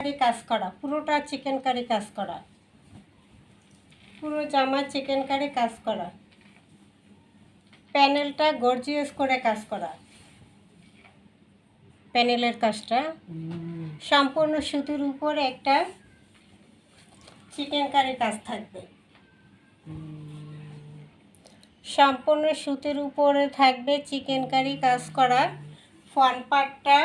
কারি কাজ করা, পুরোটা চিকেন কারি কাজ করা, পুরো জামা চিকেন কারি কাজ করা, প্যানেলটা গর্জিয়াস করে কাজ করা। প্যানেলের কাজটা সম্পূর্ণ সুতির উপরে একটা চিকেন কারি কাজ থাকবে, সম্পূর্ণ সুতির উপরে থাকবে চিকেন কারি কাজ করা। ফ্রন্ট পার্টটা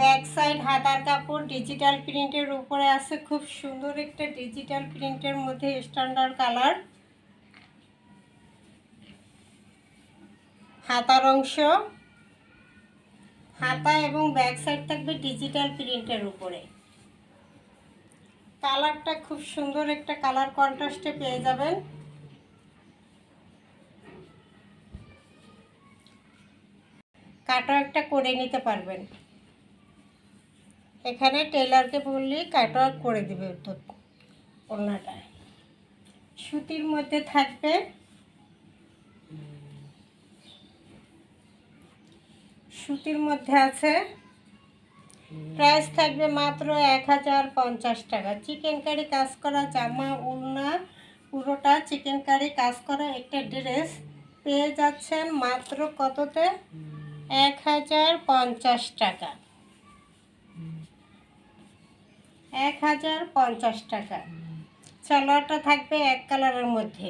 ব্যাক সাইড হাতার কাপড় ডিজিটাল প্রিন্টের উপরে আছে, খুব সুন্দর একটা ডিজিটাল প্রিন্টের মধ্যে স্ট্যান্ডার্ড কালার। হাতার অংশ, হাতা এবং ব্যাক সাইড থাকবে ডিজিটাল প্রিন্টের উপরে। কালারটা খুব সুন্দর একটা কালার কন্ট্রাস্টে পেয়ে যাবেন। কাটও একটা করে নিতে পারবেন, এখানে টেলারকে বললে কাটও করে দিবে। ওড়নাটা সুতির মধ্যে থাকবে, সুতির মধ্যে আছে। প্রাইস থাকবে মাত্র 1050 টাকা। চিকেন কারি কাজ করা জামা, ওড়না পুরোটা চিকেন কারি কাজ করা একটা ড্রেস পেয়ে যাচ্ছেন মাত্র কততে? 1050 টাকা। 1050 টাকা। সালোয়ারটা থাকবে এক কালারের মধ্যে।